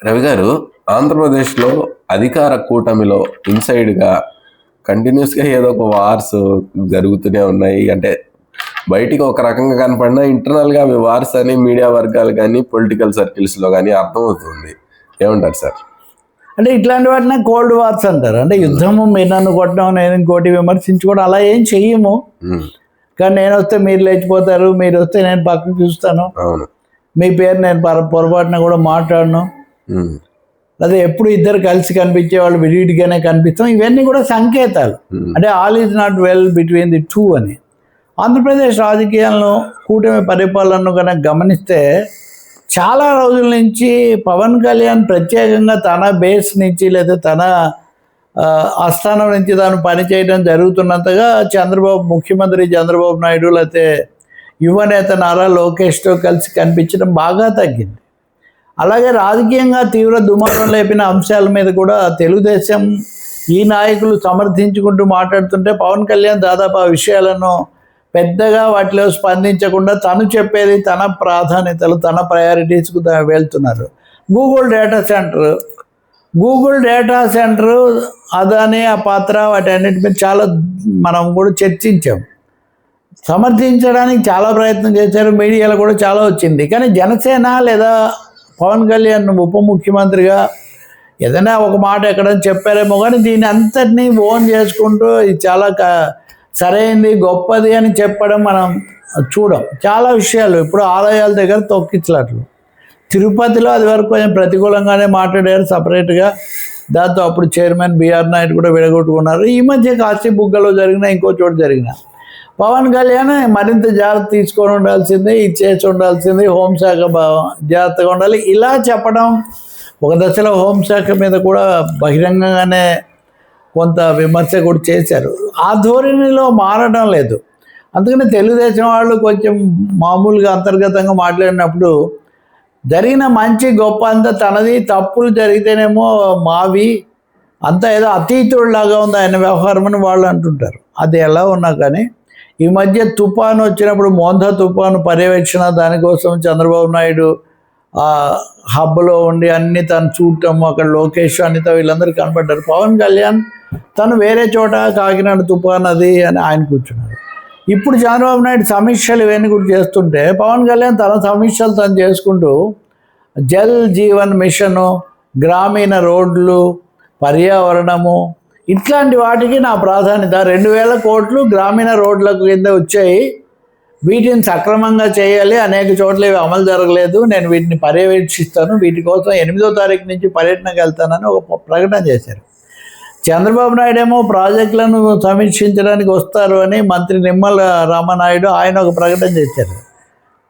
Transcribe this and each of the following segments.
రవి గారు, ఆంధ్రప్రదేశ్లో అధికార కూటమిలో ఇన్సైడ్గా కంటిన్యూస్గా ఏదో ఒక వార్స్ జరుగుతూనే ఉన్నాయి. అంటే బయటికి ఒక రకంగా కనపడినా ఇంటర్నల్గా అవి వార్స్ అని మీడియా వర్గాలు కానీ పొలిటికల్ సర్కిల్స్లో కానీ అర్థమవుతుంది. ఏమంటారు సార్? అంటే ఇట్లాంటి వాటినే కోల్డ్ వార్స్ అంటారు. అంటే యుద్ధము, మీరు నన్ను కొట్టడం, నేను ఇంకోటి విమర్శించుకోవడం, అలా ఏం చెయ్యము. కానీ నేను వస్తే మీరు లేచిపోతారు, మీరు వస్తే నేను పక్కకు చూస్తాను, అవును, మీ పేరు నేను పొరపాటున కూడా మాట్లాడను, అదే ఎప్పుడు ఇద్దరు కలిసి కనిపించే వాళ్ళు విడివిడిగానే కనిపిస్తాం. ఇవన్నీ కూడా సంకేతాలు. అంటే all is not well between the two అని. ఆంధ్రప్రదేశ్ రాజకీయాలను, కూటమి పరిపాలనను కనుక గమనిస్తే చాలా రోజుల నుంచి పవన్ కళ్యాణ్ ప్రత్యేకంగా తన బేస్ నుంచి లేదా తన ఆస్థానం నుంచి తాను పనిచేయడం జరుగుతున్నంతగా ముఖ్యమంత్రి చంద్రబాబు నాయుడు లేకపోతే యువనేత నారా లోకేష్తో కలిసి కనిపించడం బాగా తగ్గింది. అలాగే రాజకీయంగా తీవ్ర దుమారం లేపిన అంశాల మీద కూడా తెలుగుదేశం ఈ నాయకులు సమర్థించుకుంటూ మాట్లాడుతుంటే పవన్ కళ్యాణ్ దాదాపు ఆ విషయాలను పెద్దగా వాటిలో స్పందించకుండా తను చెప్పేది తన ప్రాధాన్యతలు, తన ప్రయారిటీస్కు వెళ్తున్నారు. గూగుల్ డేటా సెంటర్ అదాని ఆ పాత్ర వాటన్నిటి మీద చాలా మనం కూడా చర్చించాం. సమర్థించడానికి చాలా ప్రయత్నం చేశారు, మీడియాలో కూడా చాలా వచ్చింది. కానీ జనసేన లేదా పవన్ కళ్యాణ్ ఉప ముఖ్యమంత్రిగా ఏదైనా ఒక మాట ఎక్కడైనా చెప్పారేమో, కానీ దీన్ని అంతటినీ ఓన్ చేసుకుంటూ ఇది చాలా సరైనది, గొప్పది అని చెప్పడం మనం చూడం. చాలా విషయాలు ఇప్పుడు ఆలయాల దగ్గర తొక్కిచ్చలాట్లు, తిరుపతిలో అది వరకు కొంచెం ప్రతికూలంగానే మాట్లాడారు సపరేట్గా. దాంతో అప్పుడు చైర్మన్ బిఆర్ నాయుడు కూడా విడగొట్టుకున్నారు. ఈ మధ్య కాశీబుగ్గలో జరిగిన ఇంకో చోటు జరిగిన పవన్ కళ్యాణ్ మరింత జాగ్రత్త తీసుకొని ఉండాల్సింది, ఇది చేసి ఉండాల్సింది, హోంశాఖ జాగ్రత్తగా ఉండాలి ఇలా చెప్పడం. ఒక దశలో హోంశాఖ మీద కూడా బహిరంగంగానే కొంత విమర్శ కూడా చేశారు. ఆ ధోరణిలో మారడం లేదు. అందుకని తెలుగుదేశం వాళ్ళు కొంచెం మామూలుగా అంతర్గతంగా మాట్లాడినప్పుడు జరిగిన మంచి గొప్ప అంతా తనది, తప్పులు జరిగితేనేమో మావి, అంతా ఏదో అతీతుడిలాగా ఉంది ఆయన వ్యవహారం అని వాళ్ళు అంటుంటారు. అది ఎలా ఉన్నా కానీ ఈ మధ్య తుఫాను వచ్చినప్పుడు మోంధా తుఫాను పర్యవేక్షణ దానికోసం చంద్రబాబు నాయుడు హబ్లో ఉండి అన్ని తను చూడటం, అక్కడ లోకేష్ అనిత వీళ్ళందరూ కనపడ్డారు. పవన్ కళ్యాణ్ తను వేరే చోట కాకినాడ తుఫాన్ అది అని ఆయన కూర్చున్నారు. ఇప్పుడు చంద్రబాబు నాయుడు సమీక్షలు ఇవన్నీ కూడా చేస్తుంటే పవన్ కళ్యాణ్ తన సమీక్షలు తను చేసుకుంటూ జల్ జీవన్ మిషను, గ్రామీణ రోడ్లు, పర్యావరణము ఇట్లాంటి వాటికి నా ప్రాధాన్యత, 2000 కోట్లు గ్రామీణ రోడ్లకు కింద వచ్చాయి, వీటిని సక్రమంగా చేయాలి, అనేక చోట్ల ఇవి అమలు జరగలేదు, నేను వీటిని పర్యవేక్షిస్తాను, వీటి కోసం 8వ తారీఖు నుంచి పర్యటనకు వెళ్తానని ఒక ప్రకటన చేశారు. చంద్రబాబు నాయుడు ఏమో ప్రాజెక్టులను సమీక్షించడానికి వస్తారు అని మంత్రి నిమ్మల రామనాయుడు ఆయన ఒక ప్రకటన చేశారు.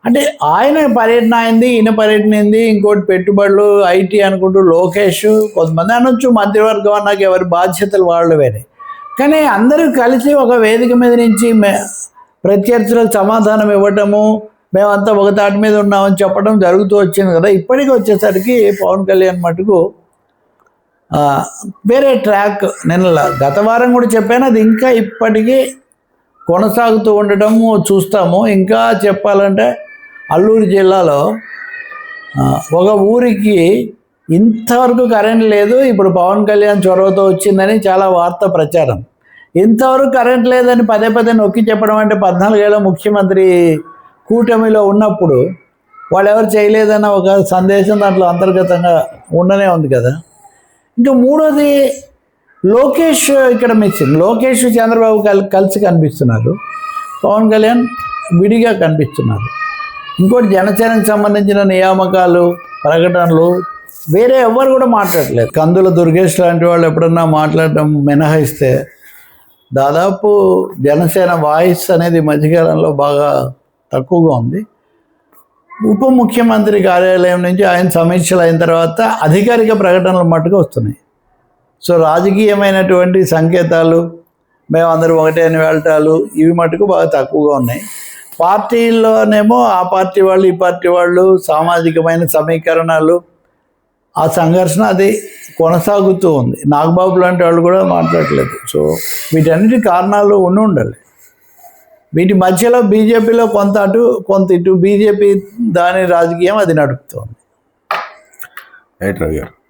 అంటే ఆయన పర్యటన అయింది, ఈయన పర్యటన అయింది, ఇంకోటి పెట్టుబడులు, ఐటీ అనుకుంటూ లోకేష్, కొంతమంది అనొచ్చు మంత్రివర్గం అన్నాక ఎవరి బాధ్యతలు వాళ్ళు వేరే. కానీ అందరూ కలిసి ఒక వేదిక మీద నుంచి ప్రత్యర్థులకు సమాధానం ఇవ్వటము, మేమంతా ఒక తాటి మీద ఉన్నామని చెప్పడం జరుగుతూ వచ్చింది కదా. ఇప్పటికీ వచ్చేసరికి పవన్ కళ్యాణ్ మటుకు వేరే ట్రాక్. నేను గత వారం కూడా చెప్పాను, అది ఇంకా ఇప్పటికీ కొనసాగుతూ ఉండటము చూస్తాము. ఇంకా చెప్పాలంటే అల్లూరు జిల్లాలో ఒక ఊరికి ఇంతవరకు కరెంట్ లేదు, ఇప్పుడు పవన్ కళ్యాణ్ చొరవతో వచ్చిందని చాలా వార్త ప్రచారం. ఇంతవరకు కరెంట్ లేదని పదే పదే నొక్కి చెప్పడం అంటే 14 ఏళ్ళ ముఖ్యమంత్రి కూటమిలో ఉన్నప్పుడు వాళ్ళు ఎవరు చేయలేదన్న ఒక సందేశం దాంట్లో అంతర్గతంగా ఉండనే ఉంది కదా. ఇంకా మూడోది లోకేష్ ఇక్కడ మిస్సింగ్. లోకేష్ చంద్రబాబు కలిసి కనిపిస్తున్నారు, పవన్ కళ్యాణ్ విడిగా కనిపిస్తున్నారు. ఇంకోటి జనసేనకు సంబంధించిన నియామకాలు, ప్రకటనలు వేరే ఎవరు కూడా మాట్లాడలేదు. కందుల దుర్గేష్ లాంటి వాళ్ళు ఎప్పుడన్నా మాట్లాడడం మినహాయిస్తే దాదాపు జనసేన వాయిస్ అనేది మధ్యకాలంలో బాగా తక్కువగా ఉంది. ఉప ముఖ్యమంత్రి కార్యాలయం నుంచి ఆయన సమీక్షలు అయిన తర్వాత అధికారిక ప్రకటనలు మట్టుకు వస్తున్నాయి. సో రాజకీయమైనటువంటి సంకేతాలు, మేమందరూ ఒకటే అని వెళ్ళటాలు ఇవి మటుకు బాగా తక్కువగా ఉన్నాయి. పార్టీల్లోనేమో ఆ పార్టీ వాళ్ళు, ఈ పార్టీ వాళ్ళు, సామాజికమైన సమీకరణాలు, ఆ సంఘర్షణ అది కొనసాగుతూ ఉంది. నాగబాబు లాంటి వాళ్ళు కూడా మాట్లాడలేదు. సో వీటన్నిటి కారణాలు ఉండాలి. వీటి మధ్యలో బీజేపీలో కొంత అటు కొంత ఇటు, బీజేపీ దాని రాజకీయం అది నడుపుతోంది. రైట్ రవి గారు.